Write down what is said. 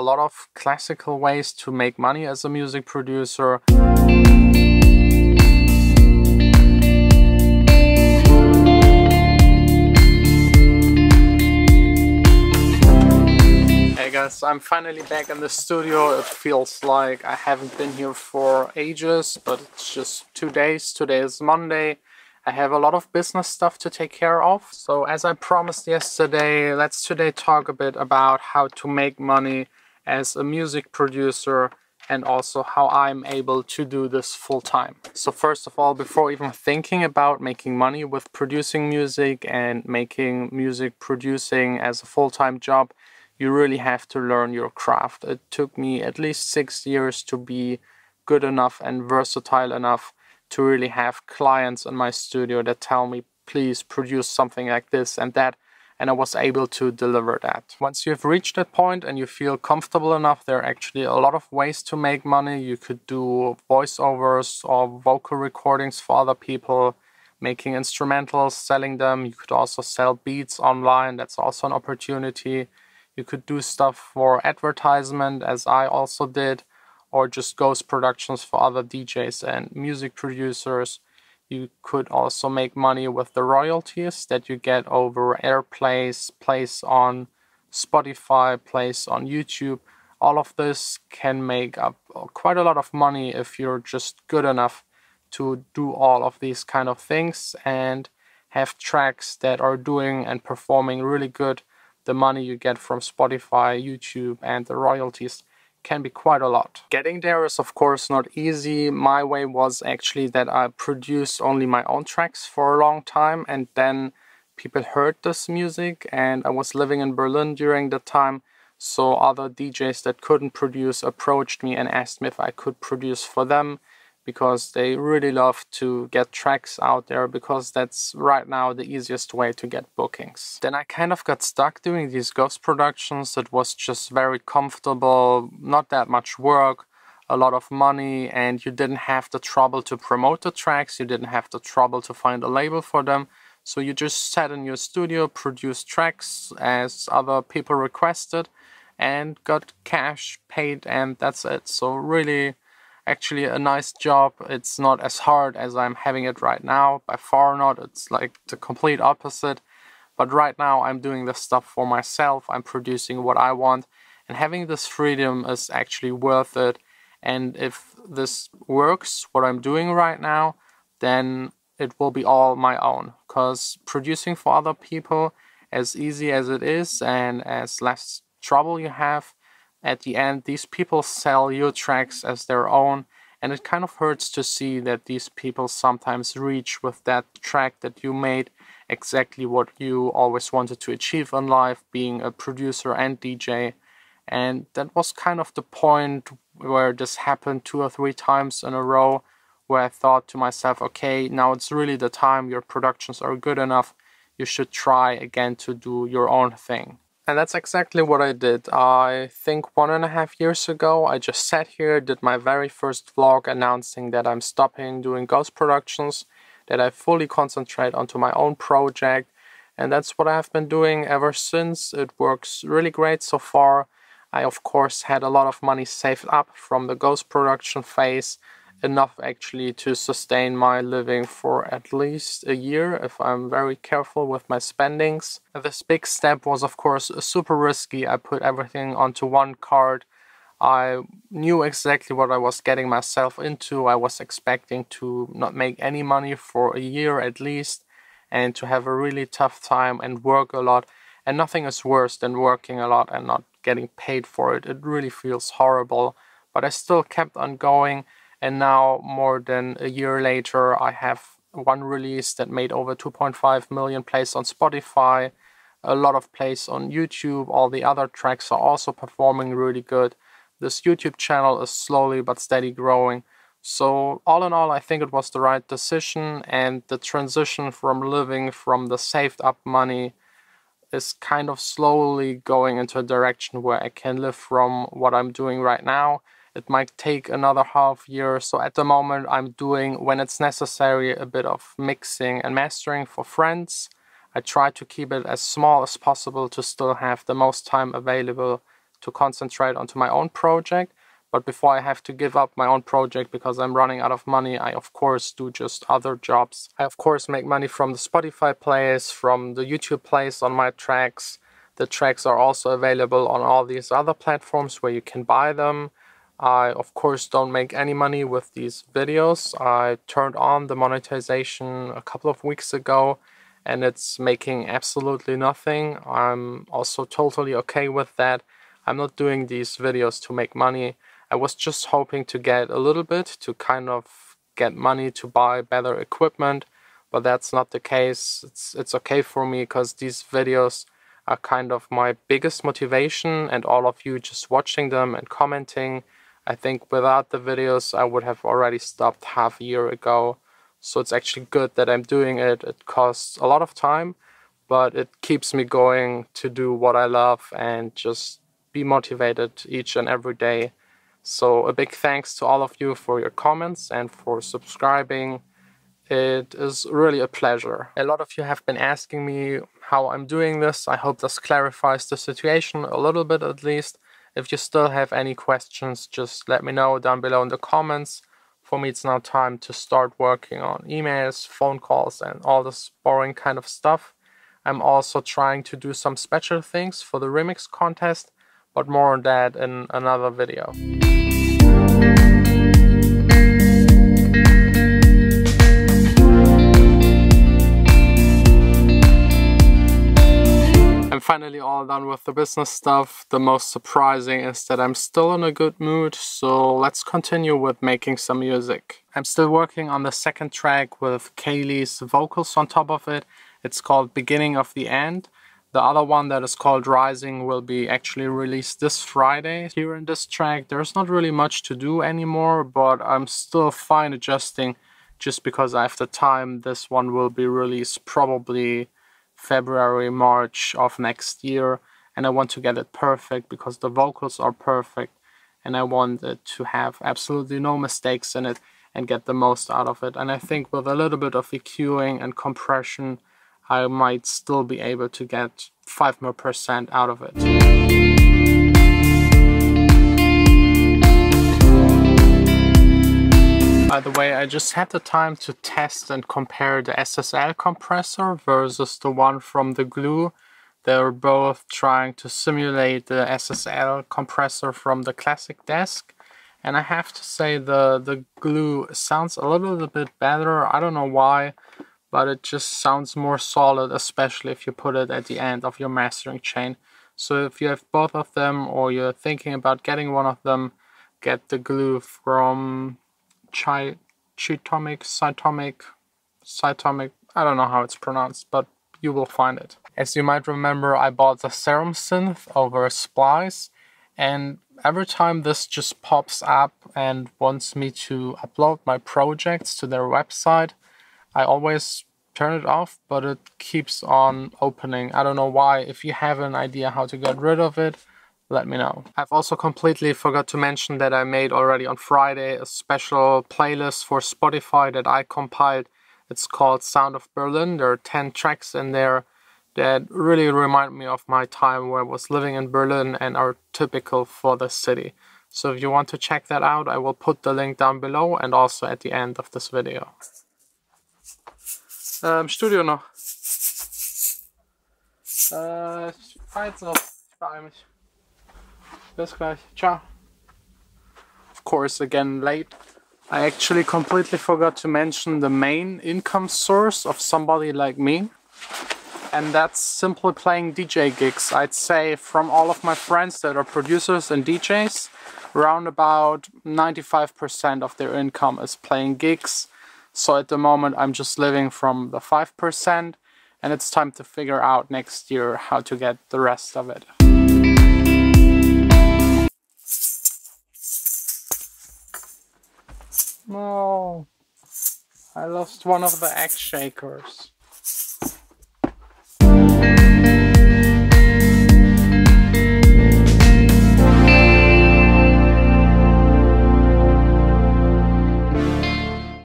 a lot of classical ways to make money as a music producer. Hey guys, I'm finally back in the studio. It feels like I haven't been here for ages, but it's just 2 days. Today is Monday. I have a lot of business stuff to take care of. So as I promised yesterday, let's today talk a bit about how to make money as a music producer and also how I'm able to do this full time. So first of all, before even thinking about making money with producing music and making music producing as a full-time job, you really have to learn your craft. It took me at least 6 years to be good enough and versatile enough to really have clients in my studio that tell me, please produce something like this and that, and I was able to deliver that. Once you've reached that point and you feel comfortable enough, there are actually a lot of ways to make money. You could do voiceovers or vocal recordings for other people, making instrumentals, selling them. You could also sell beats online. That's also an opportunity. You could do stuff for advertisement, as I also did, or just ghost productions for other DJs and music producers. You could also make money with the royalties that you get over airplays, plays on Spotify, plays on YouTube. All of this can make up quite a lot of money if you're just good enough to do all of these kind of things and have tracks that are doing and performing really good. The money you get from Spotify, YouTube, and the royalties can be quite a lot. Getting there is of course not easy. My way was actually that I produced only my own tracks for a long time, and then people heard this music, and I was living in Berlin during the time, so other DJs that couldn't produce approached me and asked me if I could produce for them, because they really love to get tracks out there, because that's right now the easiest way to get bookings. Then I kind of got stuck doing these ghost productions. It was just very comfortable, not that much work, a lot of money, and you didn't have the trouble to promote the tracks, you didn't have the trouble to find a label for them. So you just sat in your studio, produced tracks as other people requested, and got cash paid, and that's it. So really, actually a nice job. It's not as hard as I'm having it right now, by far not. It's like the complete opposite. But right now I'm doing this stuff for myself. I'm producing what I want, and having this freedom is actually worth it. And if this works, what I'm doing right now, then it will be all my own. Because producing for other people, as easy as it is and as less trouble you have, at the end, these people sell your tracks as their own, and it kind of hurts to see that these people sometimes reach with that track that you made exactly what you always wanted to achieve in life, being a producer and DJ. And that was kind of the point where this happened 2 or 3 times in a row, where I thought to myself, okay, now it's really the time, your productions are good enough, you should try again to do your own thing. And that's exactly what I did. I think 1.5 years ago, I just sat here, did my very first vlog announcing that I'm stopping doing ghost productions, that I fully concentrate onto my own project. And that's what I've been doing ever since. It works really great so far. I of course had a lot of money saved up from the ghost production phase, enough actually to sustain my living for at least a year if I'm very careful with my spendings. This big step was of course super risky. I put everything onto one card. I knew exactly what I was getting myself into. I was expecting to not make any money for a year at least, and to have a really tough time and work a lot. And nothing is worse than working a lot and not getting paid for it. It really feels horrible, but I still kept on going. And now, more than a year later, I have one release that made over 2.5 million plays on Spotify, a lot of plays on YouTube. All the other tracks are also performing really good. This YouTube channel is slowly but steady growing. So all in all, I think it was the right decision, and the transition from living from the saved up money is kind of slowly going into a direction where I can live from what I'm doing right now. It might take another half year. So at the moment I'm doing, when it's necessary, a bit of mixing and mastering for friends. I try to keep it as small as possible to still have the most time available to concentrate onto my own project. But before I have to give up my own project because I'm running out of money, I of course do just other jobs. I of course make money from the Spotify plays, from the YouTube plays on my tracks. The tracks are also available on all these other platforms where you can buy them. I of course don't make any money with these videos. I turned on the monetization a couple of weeks ago and it's making absolutely nothing. I'm also totally okay with that. I'm not doing these videos to make money. I was just hoping to get a little bit to kind of get money to buy better equipment, but that's not the case. It's okay for me because these videos are kind of my biggest motivation, and all of you just watching them and commenting. I think without the videos I would have already stopped half a year ago. So it's actually good that I'm doing it. It costs a lot of time, but it keeps me going to do what I love and just be motivated each and every day. So a big thanks to all of you for your comments and for subscribing. It is really a pleasure. A lot of you have been asking me how I'm doing this. I hope this clarifies the situation a little bit at least. If you still have any questions, just let me know down below in the comments. For me, it's now time to start working on emails, phone calls, and all this boring kind of stuff. I'm also trying to do some special things for the remix contest, but more on that in another video. I'm finally all done with the business stuff. The most surprising is that I'm still in a good mood, so let's continue with making some music. I'm still working on the second track with Kaylee's vocals on top of it. It's called Beginning of the End. The other one that is called Rising will be actually released this Friday. Here in this track there's not really much to do anymore, but I'm still fine adjusting just because I have the time. This one will be released probably February, March of next year, and I want to get it perfect because the vocals are perfect and I want it to have absolutely no mistakes in it and get the most out of it. And I think with a little bit of EQing and compression I might still be able to get 5% more out of it. By the way, I just had the time to test and compare the SSL compressor versus the one from the Glue. They're both trying to simulate the SSL compressor from the classic desk. And I have to say the Glue sounds a little bit better. I don't know why, but it just sounds more solid, especially if you put it at the end of your mastering chain. So if you have both of them or you're thinking about getting one of them, get the Glue from Cytomic, I don't know how it's pronounced, but you will find it. As you might remember, I bought the Serum Synth over Splice, and every time this just pops up and wants me to upload my projects to their website, I always turn it off, but it keeps on opening. I don't know why. If you have an idea how to get rid of it, let me know. I've also completely forgot to mention that I made already on Friday a special playlist for Spotify that I compiled. It's called Sound of Berlin. There are 10 tracks in there that really remind me of my time where I was living in Berlin and are typical for the city. So if you want to check that out, I will put the link down below and also at the end of this video. Studio noch. Ich fahr jetzt noch. Ich beeil mich. Bis gleich. Ciao. Of course, again late. I actually completely forgot to mention the main income source of somebody like me. And that's simply playing DJ gigs. I'd say from all of my friends that are producers and DJs, around about 95% of their income is playing gigs. So at the moment I'm just living from the 5%, and it's time to figure out next year how to get the rest of it. No, I lost one of the egg shakers.